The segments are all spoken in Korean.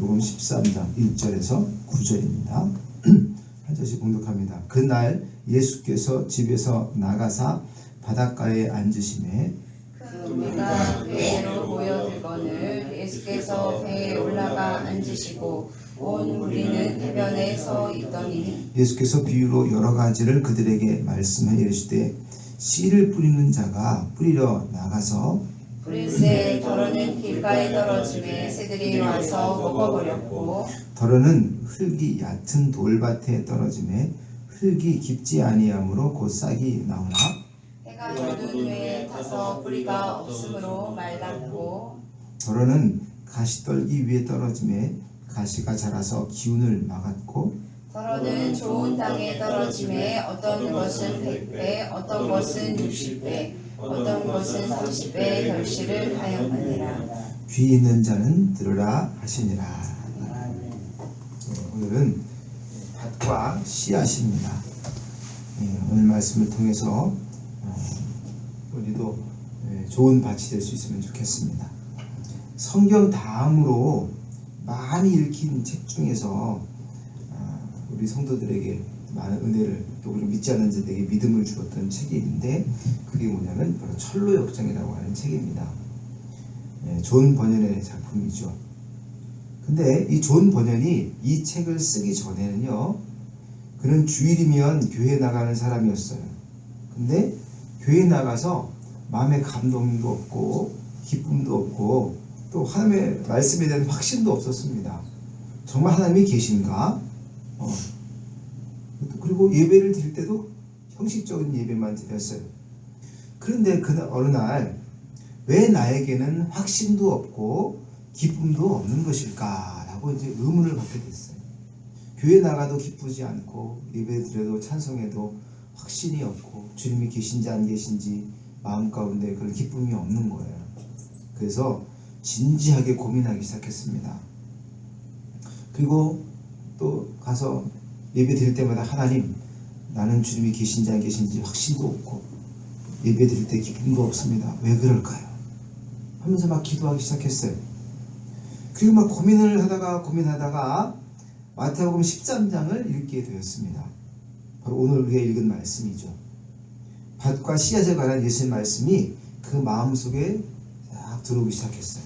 마태복음 13장 1절에서 9절입니다. 한 절씩 봉독합니다. 그날 예수께서 집에서 나가사 바닷가에 앉으시매 그 무리가 배로 모여들거늘 예수께서 배에 올라가 앉으시고 온 무리는 해변에 서 있더니 예수께서 비유로 여러 가지를 그들에게 말씀해 이르시되 씨를 뿌리는 자가 뿌리러 나가서 뿌릴새 덜어는 길가에 떨어짐에 새들이 와서 먹어버렸고 덜어는 흙이 얕은 돌밭에 떨어짐에 흙이 깊지 아니하므로 곧 싹이 나오나 해가 져둔 후에 타서 뿌리가 없으므로 말랐고 덜어는 가시떨기 위에 떨어짐에 가시가 자라서 기운을 막았고 덜어는 좋은 땅에 떨어짐에 어떤 것은 100배 어떤 것은 60배 어떤 것은 30배 결실을 하였느니라. 귀 있는 자는 들으라 하시니라. 오늘은 밭과 씨앗입니다. 오늘 말씀을 통해서 우리도 좋은 밭이 될 수 있으면 좋겠습니다. 성경 다음으로 많이 읽힌 책 중에서 우리 성도들에게 많은 은혜를 또 우리 믿지 않는 자들에게 믿음을 주었던 책이 있는데 그게 뭐냐면 바로 철로역정이라고 하는 책입니다. 존 버년의 작품이죠. 근데 이 존 버년이 이 책을 쓰기 전에는요, 그는 주일이면 교회 나가는 사람이었어요. 근데 교회 나가서 마음에 감동도 없고 기쁨도 없고 또 하나님의 말씀에 대한 확신도 없었습니다. 정말 하나님이 계신가? 그리고 예배를 드릴 때도 형식적인 예배만 드렸어요. 그런데 어느 날 왜 나에게는 확신도 없고 기쁨도 없는 것일까라고 이제 의문을 갖게 됐어요. 교회 나가도 기쁘지 않고 예배 드려도 찬송해도 확신이 없고 주님이 계신지 안 계신지 마음 가운데 그런 기쁨이 없는 거예요. 그래서 진지하게 고민하기 시작했습니다. 그리고 또 가서 예배 드릴 때마다 하나님, 나는 주님이 계신지 안 계신지 확신도 없고 예배 드릴 때 기쁨도 없습니다. 왜 그럴까요? 하면서 막 기도하기 시작했어요. 그리고 막 고민하다가 마태복음 13장을 읽게 되었습니다. 바로 오늘 우리가 읽은 말씀이죠. 밭과 씨앗에 관한 예수의 말씀이 그 마음속에 딱 들어오기 시작했어요.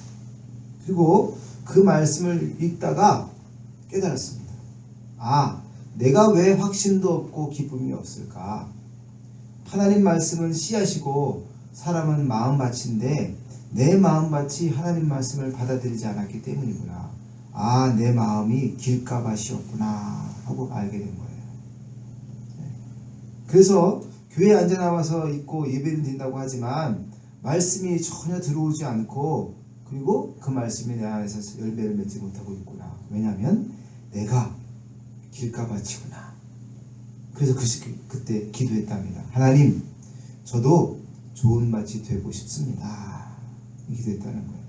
그리고 그 말씀을 읽다가 깨달았습니다. 내가 왜 확신도 없고 기쁨이 없을까? 하나님 말씀은 씨앗이고 사람은 마음밭인데 내 마음밭이 하나님 말씀을 받아들이지 않았기 때문이구나. 내 마음이 길가밭이었구나 하고 알게 된 거예요. 그래서 교회에 앉아 나와서 있고 예배를 드린다고 하지만 말씀이 전혀 들어오지 않고 그리고 그 말씀이 내 안에서 열매를 맺지 못하고 있구나. 왜냐하면 내가 길가밭이구나. 그래서 그때 기도했답니다. 하나님, 저도 좋은 밭이 되고 싶습니다. 기도했다는 거예요.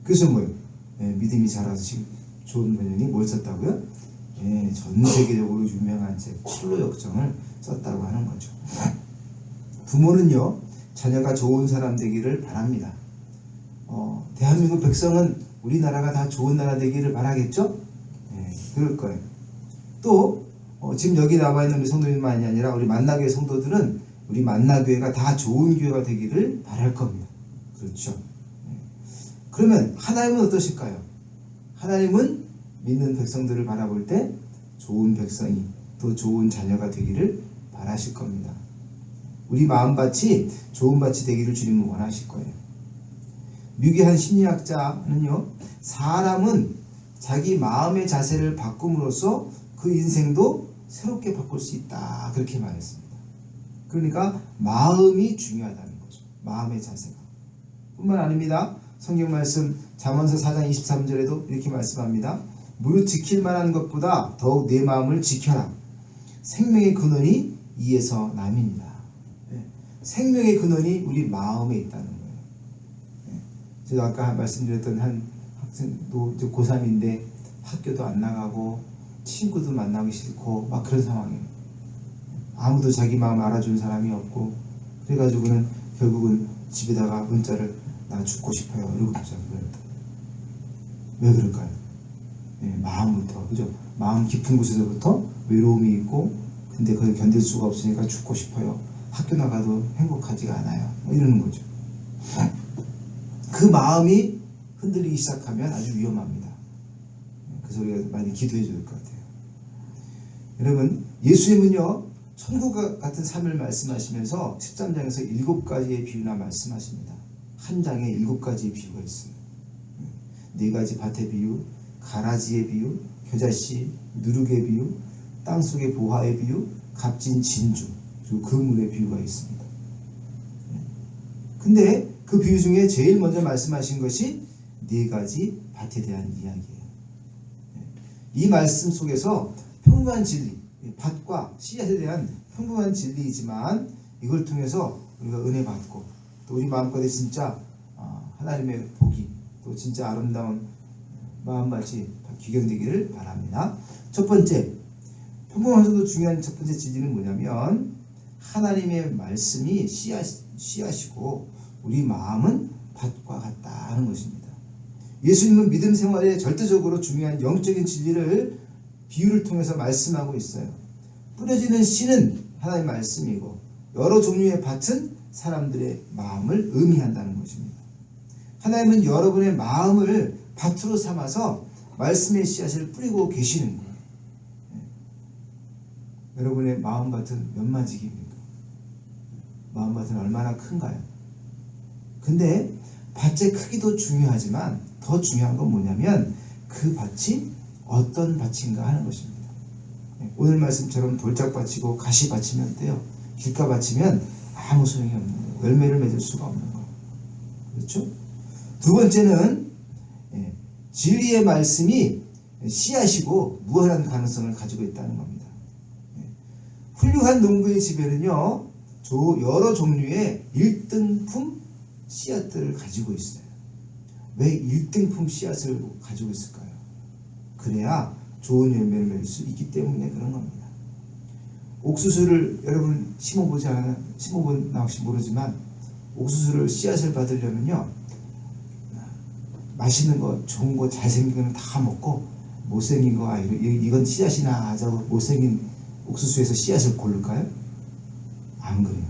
그래서 뭐예요? 믿음이 자라서 지금 좋은 번역이 뭘 썼다고요? 전 세계적으로 유명한 책 철로역정을 썼다고 하는 거죠. 부모는요, 자녀가 좋은 사람 되기를 바랍니다. 대한민국 백성은 우리나라가 다 좋은 나라 되기를 바라겠죠? 그럴 거예요. 또 지금 여기 나와 있는 우리 성도님만이 아니라 우리 만나교회 성도들은 우리 만나교회가 다 좋은 교회가 되기를 바랄 겁니다. 그렇죠? 그러면 하나님은 어떠실까요? 하나님은 믿는 백성들을 바라볼 때 좋은 백성이 또 좋은 자녀가 되기를 바라실 겁니다. 우리 마음밭이 좋은 밭이 되기를 주님은 원하실 거예요. 미국의 한 심리학자는요, 사람은 자기 마음의 자세를 바꿈으로써 그 인생도 새롭게 바꿀 수 있다. 그렇게 말했습니다. 그러니까 마음이 중요하다는 거죠. 마음의 자세가. 뿐만 아닙니다. 성경 말씀 잠언서 4장 23절에도 이렇게 말씀합니다. 무릇 지킬 만한 것보다 더욱 내 마음을 지켜라. 생명의 근원이 이에서 남입니다. 생명의 근원이 우리 마음에 있다는 거예요. 제가 아까 말씀드렸던 한 학생도 이제 고3인데 학교도 안 나가고 친구도 만나기 싫고 막 그런 상황이에요. 아무도 자기 마음 알아주는 사람이 없고 그래가지고는 결국은 집에다가 문자를 나 죽고 싶어요 이러고 문자를 보냈다. 왜 그럴까요? 마음부터, 그죠? 마음 깊은 곳에서부터 외로움이 있고, 근데 그걸 견딜 수가 없으니까 죽고 싶어요. 학교 나가도 행복하지가 않아요. 뭐 이러는 거죠. 그 마음이 흔들리기 시작하면 아주 위험합니다. 그래서 우리가 많이 기도해 줘야 될 것 같아요. 여러분, 예수님은요, 천국 같은 삶을 말씀하시면서 13장에서 7가지의 비유나 말씀하십니다. 한 장에 7가지의 비유가 있어요. 4가지 밭의 비유, 가라지의 비유, 겨자씨, 누룩의 비유, 땅속의 보화의 비유, 값진 진주, 그리고 그물의 비유가 있습니다. 근데 그 비유 중에 제일 먼저 말씀하신 것이 4가지 밭에 대한 이야기예요. 이 말씀 속에서 평범한 진리, 밭과 씨앗에 대한 평범한 진리이지만 이걸 통해서 우리가 은혜 받고 또 우리 마음가운데 진짜 하나님의 복이 또 진짜 아름다운 마음밭이 기경되기를 바랍니다. 첫 번째, 평범하면서도 중요한 첫 번째 진리는 뭐냐면 하나님의 말씀이 씨앗이고 우리 마음은 밭과 같다는 것입니다. 예수님은 믿음 생활에 절대적으로 중요한 영적인 진리를 비유를 통해서 말씀하고 있어요. 뿌려지는 씨는 하나님의 말씀이고 여러 종류의 밭은 사람들의 마음을 의미한다는 것입니다. 하나님은 여러분의 마음을 밭으로 삼아서 말씀의 씨앗을 뿌리고 계시는 거예요. 여러분의 마음밭은 몇 마지기입니까? 마음밭은 얼마나 큰가요? 근데 밭의 크기도 중요하지만 더 중요한 건 뭐냐면 그 밭이 어떤 밭인가 하는 것입니다. 오늘 말씀처럼 돌짝밭이고 가시밭이면 어때요? 길가밭이면 아무 소용이 없는 거예요. 열매를 맺을 수가 없는 거예요. 그렇죠? 두 번째는 진리의 말씀이 씨앗이고 무한한 가능성을 가지고 있다는 겁니다. 훌륭한 농부의 집에는요, 여러 종류의 1등품 씨앗들을 가지고 있어요. 왜 1등품 씨앗을 가지고 있을까요? 그래야 좋은 열매를 맺을 수 있기 때문에 그런 겁니다. 옥수수를 여러분 심어본 나 혹시 모르지만 옥수수를 씨앗을 받으려면요, 맛있는 거, 좋은 거, 잘생긴 거는 다 먹고 못생긴 거, 이건 씨앗이나 하자고 못생긴 옥수수에서 씨앗을 고를까요? 안 그래요.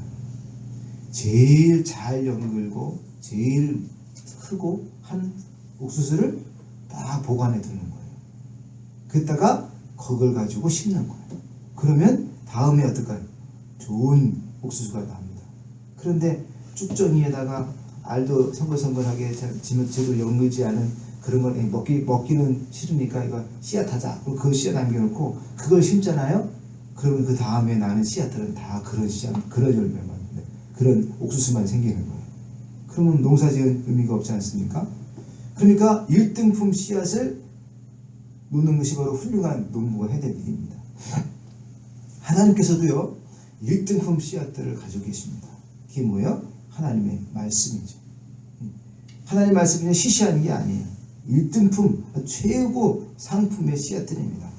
제일 잘 연글고 제일 크고 한 옥수수를 딱 보관해 두는 거예요. 그랬다가 그걸 가지고 심는 거예요. 그러면 다음에 어떨까요? 좋은 옥수수가 나옵니다. 그런데 쭉정이에다가 알도 성글성글하게 제대로 연글지 않은 그런 걸 먹기는 싫으니까 이거 씨앗하자. 그 씨앗 남겨놓고 그걸 심잖아요. 그러면 그 다음에 나는 씨앗들은 다 그런 씨앗, 그런 열매만, 그런 옥수수만 생기는 거예요. 그러면 농사지은 의미가 없지 않습니까? 그러니까 1등품 씨앗을 놓는 것이 바로 훌륭한 농부가 해야 될 일입니다. 하나님께서도요, 1등품 씨앗들을 가지고 계십니다. 그게 뭐예요? 하나님의 말씀이죠. 하나님의 말씀이 시시한 게 아니에요. 1등품, 최고 상품의 씨앗들입니다.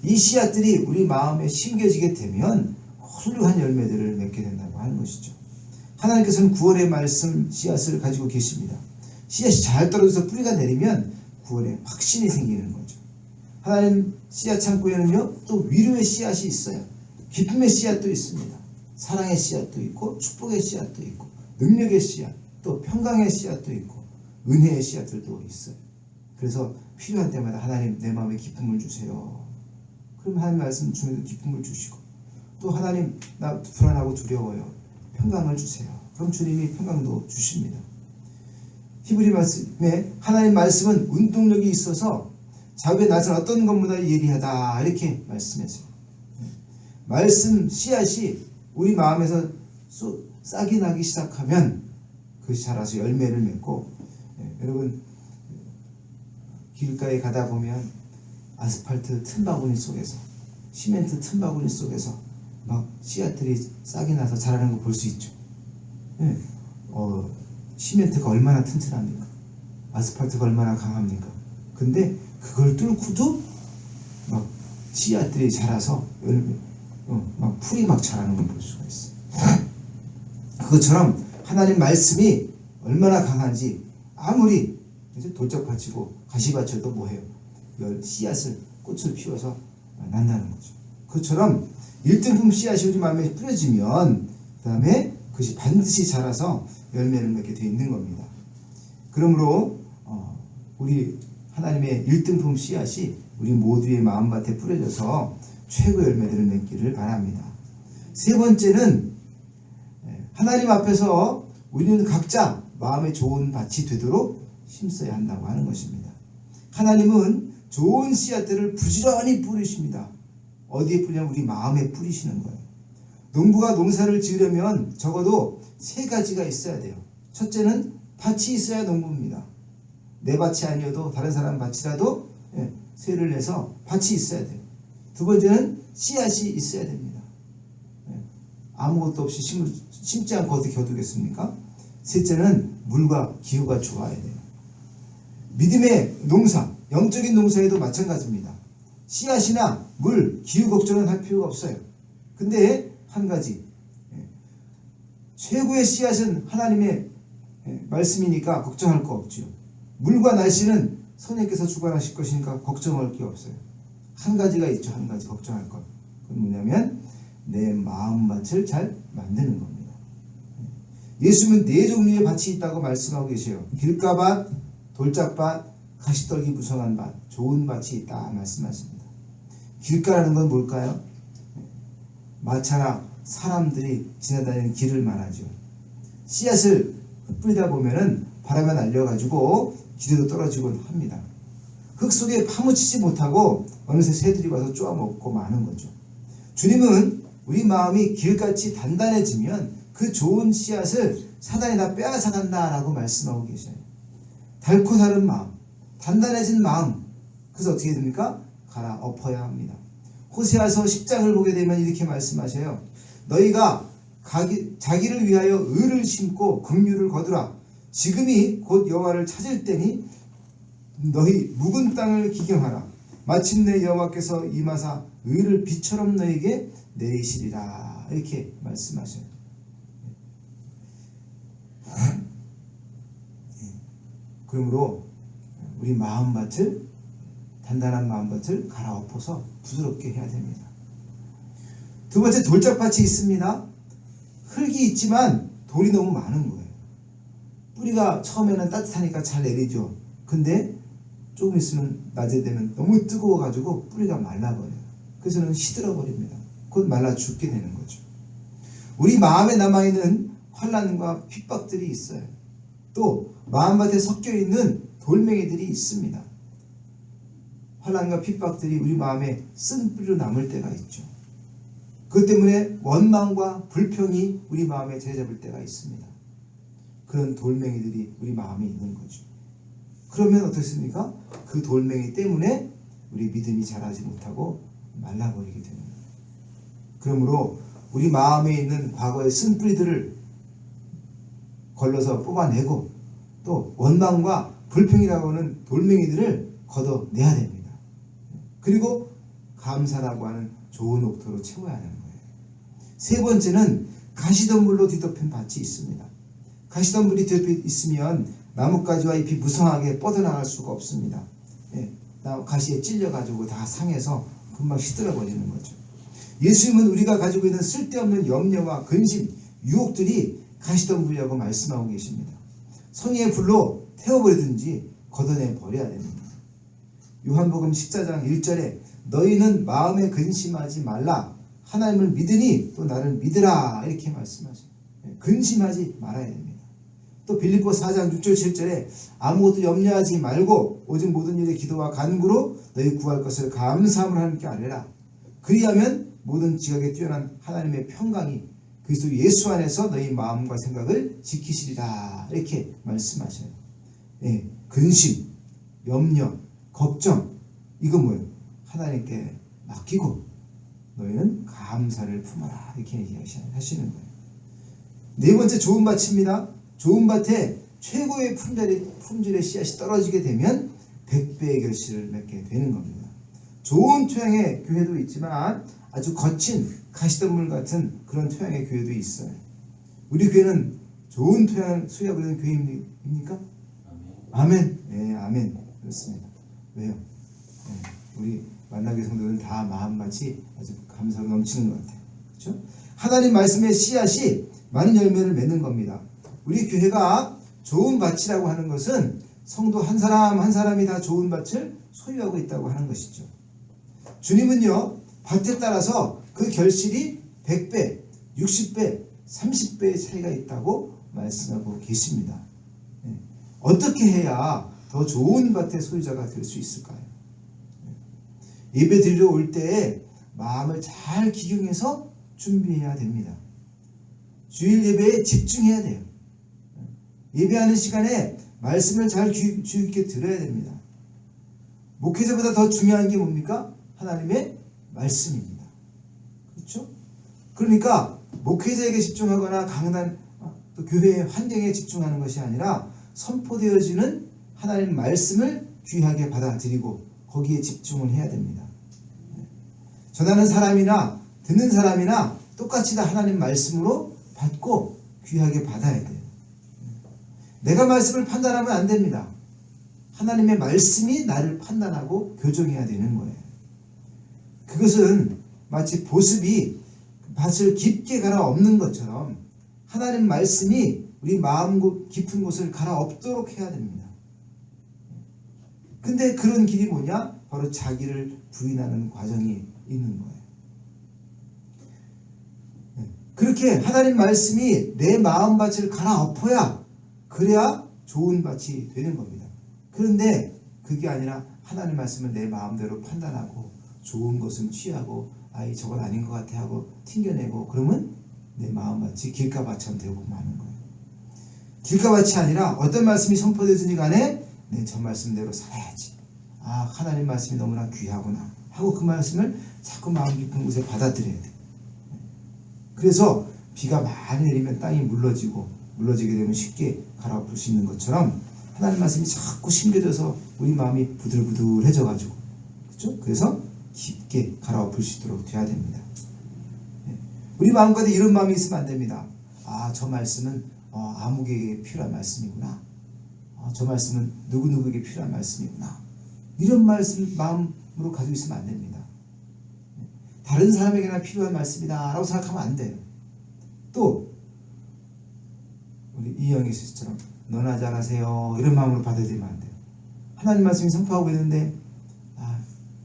이 씨앗들이 우리 마음에 심겨지게 되면 훌륭한 열매들을 맺게 된다고 하는 것이죠. 하나님께서는 구원의 말씀 씨앗을 가지고 계십니다. 씨앗이 잘 떨어져서 뿌리가 내리면 구원의 확신이 생기는 거죠. 하나님 씨앗 창고에는요, 또 위로의 씨앗이 있어요. 기쁨의 씨앗도 있습니다. 사랑의 씨앗도 있고 축복의 씨앗도 있고 능력의 씨앗, 또 평강의 씨앗도 있고 은혜의 씨앗들도 있어요. 그래서 필요한 때마다 하나님 내 마음에 기쁨을 주세요. 그럼 하나님 말씀 중에도 기쁨을 주시고, 또 하나님 나 불안하고 두려워요. 평강을 주세요. 그럼 주님이 평강도 주십니다. 히브리 말씀에 하나님 말씀은 운동력이 있어서 자기의 낯은 어떤 것보다 예리하다 이렇게 말씀했어요. 말씀 씨앗이 우리 마음에서 싹이 나기 시작하면 그것이 자라서 열매를 맺고, 여러분 길가에 가다 보면 아스팔트 틈바구니 속에서, 시멘트 틈바구니 속에서 막 씨앗들이 싹이 나서 자라는 거 볼 수 있죠. 시멘트가 얼마나 튼튼합니까? 아스팔트가 얼마나 강합니까? 근데 그걸 뚫고도 막 씨앗들이 자라서 막 풀이 막 자라는 걸 볼 수가 있어요. 그것처럼 하나님 말씀이 얼마나 강한지 아무리 돌짝밭이고 가시밭이어도 뭐해요? 씨앗을 꽃을 피워서 난다는 거죠. 그처럼 1등품 씨앗이 우리 마음에 뿌려지면 그 다음에 그것이 반드시 자라서 열매를 맺게 되어 있는 겁니다. 그러므로 우리 하나님의 1등품 씨앗이 우리 모두의 마음밭에 뿌려져서 최고 열매들을 맺기를 바랍니다. 세 번째는 하나님 앞에서 우리는 각자 마음에 좋은 밭이 되도록 심어야 한다고 하는 것입니다. 하나님은 좋은 씨앗들을 부지런히 뿌리십니다. 어디에 뿌리냐면 우리 마음에 뿌리시는 거예요. 농부가 농사를 지으려면 적어도 세 가지가 있어야 돼요. 첫째는 밭이 있어야 농부입니다. 내 밭이 아니어도 다른 사람 밭이라도 세를 내서 밭이 있어야 돼요. 두 번째는 씨앗이 있어야 됩니다. 아무것도 없이 심지 않고 어떻게 거두겠습니까? 셋째는 물과 기후가 좋아야 돼요. 믿음의 농사, 영적인 농사에도 마찬가지입니다. 씨앗이나 물, 기후 걱정은 할 필요가 없어요. 근데 한 가지, 최고의 씨앗은 하나님의 말씀이니까 걱정할 거 없죠. 물과 날씨는 성령께서 주관하실 것이니까 걱정할 게 없어요. 한 가지가 있죠. 한 가지 걱정할 것. 그건 뭐냐면 내 마음밭을 잘 만드는 겁니다. 예수님은 네 종류의 밭이 있다고 말씀하고 계세요. 길가밭, 돌짝밭, 가시떨기 무성한 밭, 좋은 밭이 있다 말씀하십니다. 길가라는 건 뭘까요? 마차나 사람들이 지나다니는 길을 말하죠. 씨앗을 뿌리다 보면은 바람에 날려가지고 길에도 떨어지곤 합니다. 흙 속에 파묻히지 못하고 어느새 새들이 와서 쪼아먹고 마는 거죠. 주님은 우리 마음이 길같이 단단해지면 그 좋은 씨앗을 사단이 다 빼앗아간다라고 말씀하고 계셔요. 닳고 다른 마음, 단단해진 마음, 그래서 어떻게 됩니까? 갈아엎어야 합니다. 호세아서 10장을 보게 되면 이렇게 말씀하셔요. 너희가 자기를 위하여 의를 심고 긍휼을 거두라. 지금이 곧 여호와를 찾을 때니 너희 묵은 땅을 기경하라. 마침내 여호와께서 임하사 의를 비처럼 너에게 내리시리라. 이렇게 말씀하셔요. 그러므로 우리 마음밭을, 단단한 마음밭을 갈아엎어서 부드럽게 해야 됩니다. 두 번째, 돌짝밭이 있습니다. 흙이 있지만 돌이 너무 많은 거예요. 뿌리가 처음에는 따뜻하니까 잘 내리죠. 근데 조금 있으면 낮에 되면 너무 뜨거워가지고 뿌리가 말라버려요. 그래서는 시들어 버립니다. 곧 말라 죽게 되는 거죠. 우리 마음에 남아있는 환난과 핍박들이 있어요. 또 마음밭에 섞여있는 돌멩이들이 있습니다. 환난과 핍박들이 우리 마음에 쓴뿌리로 남을 때가 있죠. 그것 때문에 원망과 불평이 우리 마음에 자리 잡을 때가 있습니다. 그런 돌멩이들이 우리 마음에 있는 거죠. 그러면 어떻습니까? 그 돌멩이 때문에 우리 믿음이 자라지 못하고 말라버리게 됩니다. 그러므로 우리 마음에 있는 과거의 쓴뿌리들을 걸러서 뽑아내고 또 원망과 불평이라고 하는 돌멩이들을 걷어내야 됩니다. 그리고 감사라고 하는 좋은 옥토로 채워야 하는 거예요. 세 번째는 가시덤불로 뒤덮인 밭이 있습니다. 가시덤불이 뒤덮여 있으면 나뭇가지와 잎이 무성하게 뻗어나갈 수가 없습니다. 가시에 찔려가지고 다 상해서 금방 시들어 버리는 거죠. 예수님은 우리가 가지고 있는 쓸데없는 염려와 근심, 유혹들이 가시덤불이라고 말씀하고 계십니다. 성의의 불로 태워버리든지 걷어내 버려야 됩니다. 요한복음 14장 1절에 너희는 마음에 근심하지 말라. 하나님을 믿으니 또 나를 믿으라. 이렇게 말씀하셔요. 근심하지 말아야 됩니다. 또 빌립보 4장 6절 7절에 아무것도 염려하지 말고 오직 모든 일에 기도와 간구로 너희 구할 것을 감사함으로 하나님께 아뢰라. 그리하면 모든 지각에 뛰어난 하나님의 평강이 그리스도 예수 안에서 너희 마음과 생각을 지키시리라. 이렇게 말씀하셔요. 근심, 염려, 걱정, 이거 뭐예요? 하나님께 맡기고 너희는 감사를 품어라. 이렇게 얘기하시는 거예요. 네 번째, 좋은 밭입니다. 좋은 밭에 최고의 품질의 씨앗이 떨어지게 되면 100배의 결실을 맺게 되는 겁니다. 좋은 토양의 교회도 있지만 아주 거친 가시덤불 같은 그런 토양의 교회도 있어요. 우리 교회는 좋은 토양을 소유하고 있는 교회입니까? 아멘. 네, 아멘. 그렇습니다. 왜요? 우리 만나게 성도는 다 마음밭이 아주 감사로 넘치는 것 같아요. 그렇죠? 하나님 말씀의 씨앗이 많은 열매를 맺는 겁니다. 우리 교회가 좋은 밭이라고 하는 것은 성도 한 사람 한 사람이 다 좋은 밭을 소유하고 있다고 하는 것이죠. 주님은요, 밭에 따라서 그 결실이 100배, 60배, 30배의 차이가 있다고 말씀하고 계십니다. 어떻게 해야 더 좋은 밭의 소유자가 될 수 있을까요? 예배 드리러 올 때 마음을 잘 기경해서 준비해야 됩니다. 주일 예배에 집중해야 돼요. 예배하는 시간에 말씀을 잘 주의 깊게 들어야 됩니다. 목회자보다 더 중요한 게 뭡니까? 하나님의 말씀입니다. 그렇죠? 그러니까 목회자에게 집중하거나 강단, 또 교회의 환경에 집중하는 것이 아니라 선포되어지는 하나님 말씀을 귀하게 받아들이고 거기에 집중을 해야 됩니다. 전하는 사람이나 듣는 사람이나 똑같이 다 하나님 말씀으로 받고 귀하게 받아야 돼요. 내가 말씀을 판단하면 안 됩니다. 하나님의 말씀이 나를 판단하고 교정해야 되는 거예요. 그것은 마치 보습이 밭을 깊게 갈아엎는 것처럼 하나님 말씀이 우리 마음 깊은 곳을 갈아엎도록 해야 됩니다. 근데 그런 길이 뭐냐? 바로 자기를 부인하는 과정이 있는 거예요. 그렇게 하나님 말씀이 내 마음밭을 갈아엎어야 그래야 좋은 밭이 되는 겁니다. 그런데 그게 아니라 하나님 말씀을 내 마음대로 판단하고 좋은 것은 취하고 아이 저건 아닌 것 같아 하고 튕겨내고 그러면 내 마음밭이 길가밭처럼 되고 마는 거예요. 길가밭이 아니라 어떤 말씀이 선포되든지 간에 저 말씀대로 살아야지. 아, 하나님 말씀이 너무나 귀하구나 하고 그 말씀을 자꾸 마음 깊은 곳에 받아들여야 돼. 그래서 비가 많이 내리면 땅이 물러지게 되면 쉽게 갈아엎을 수 있는 것처럼 하나님 말씀이 자꾸 심겨져서 우리 마음이 부들부들해져 가지고, 그렇죠? 그래서 깊게 갈아엎을 수 있도록 돼야 됩니다. 우리 마음 가운데 이런 마음이 있으면 안 됩니다. 아, 저 말씀은 아무개에게 필요한 말씀이구나. 저 말씀은 누구누구에게 필요한 말씀이구나. 이런 말씀 마음으로 가지고 있으면 안 됩니다. 다른 사람에게나 필요한 말씀이다 라고 생각하면 안 돼요. 또 우리 이영희 씨처럼 너나 잘하세요 이런 마음으로 받아들이면 안 돼요. 하나님 말씀이 선포하고 있는데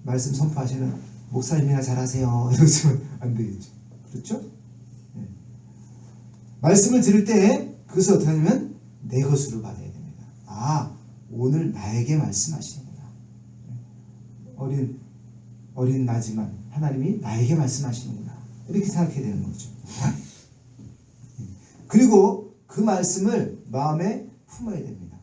말씀 선포하시는 목사님이나 잘하세요 이러시면 안 되겠죠. 그렇죠? 네. 말씀을 들을 때 그것을 어떻게 하냐면 내 것으로 받아야 됩니다. 아, 오늘 나에게 말씀하시는구나. 어린 나지만 하나님이 나에게 말씀하시는구나. 이렇게 생각해야 되는 거죠. 그리고 그 말씀을 마음에 품어야 됩니다.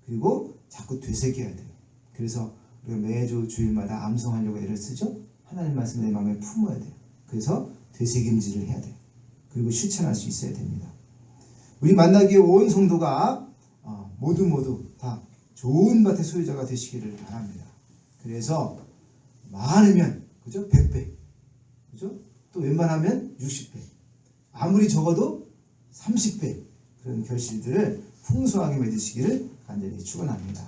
그리고 자꾸 되새겨야 돼요. 그래서 우리가 매주 주일마다 암송하려고 애를 쓰죠. 하나님 말씀을 내 마음에 품어야 돼요. 그래서 되새김질을 해야 돼요. 그리고 실천할 수 있어야 됩니다. 우리 만나기에 온 성도가 모두 다 좋은 밭의 소유자가 되시기를 바랍니다. 그래서 많으면 그죠? 100배, 그죠? 또 웬만하면 60배, 아무리 적어도 30배 그런 결실들을 풍성하게 맺으시기를 간절히 축원합니다.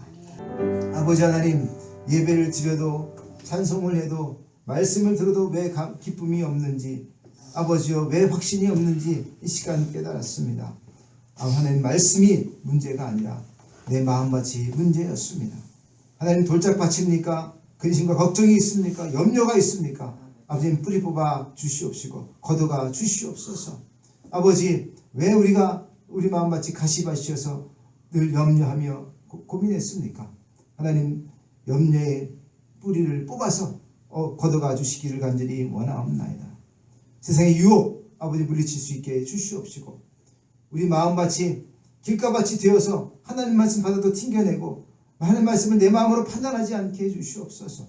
아버지 하나님, 예배를 드려도 찬송을 해도 말씀을 들어도 왜 기쁨이 없는지, 아버지여 왜 확신이 없는지 이 시간 깨달았습니다. 하나님, 말씀이 문제가 아니라 내 마음밭이 문제였습니다. 하나님, 돌짝밭입니까? 근심과 걱정이 있습니까? 염려가 있습니까? 아버지님, 뿌리 뽑아 주시옵시고 걷어가 주시옵소서. 아버지, 왜 우리 마음밭이 가시밭이어서 늘 염려하며 고민했습니까? 하나님, 염려의 뿌리를 뽑아서 걷어가 주시기를 간절히 원하옵나이다. 세상의 유혹 아버지 물리칠 수 있게 해주시옵시고 우리 마음밭이 길가밭이 되어서 하나님 말씀 받아도 튕겨내고 하나님 말씀을 내 마음으로 판단하지 않게 해주시옵소서.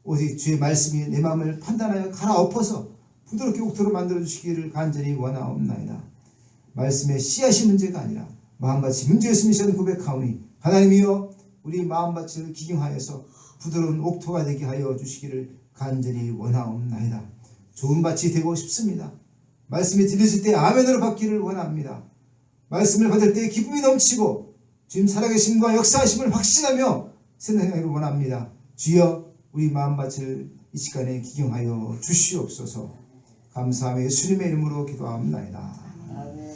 오직 주의 말씀이 내 마음을 판단하여 갈아엎어서 부드럽게 옥토로 만들어주시기를 간절히 원하옵나이다. 말씀의 씨앗이 문제가 아니라 마음밭이 문제였음을 시간 고백하오니 하나님이여 우리 마음밭을 기경하여서 부드러운 옥토가 되게 하여 주시기를 간절히 원하옵나이다. 좋은 밭이 되고 싶습니다. 말씀이 들려질 때 아멘으로 받기를 원합니다. 말씀을 받을 때 기쁨이 넘치고 주님 살아계심과 역사하심을 확신하며 생각하기를 원합니다. 주여, 우리 마음밭을 이 시간에 기경하여 주시옵소서. 감사하며 예수님의 이름으로 기도합나이다. 아멘.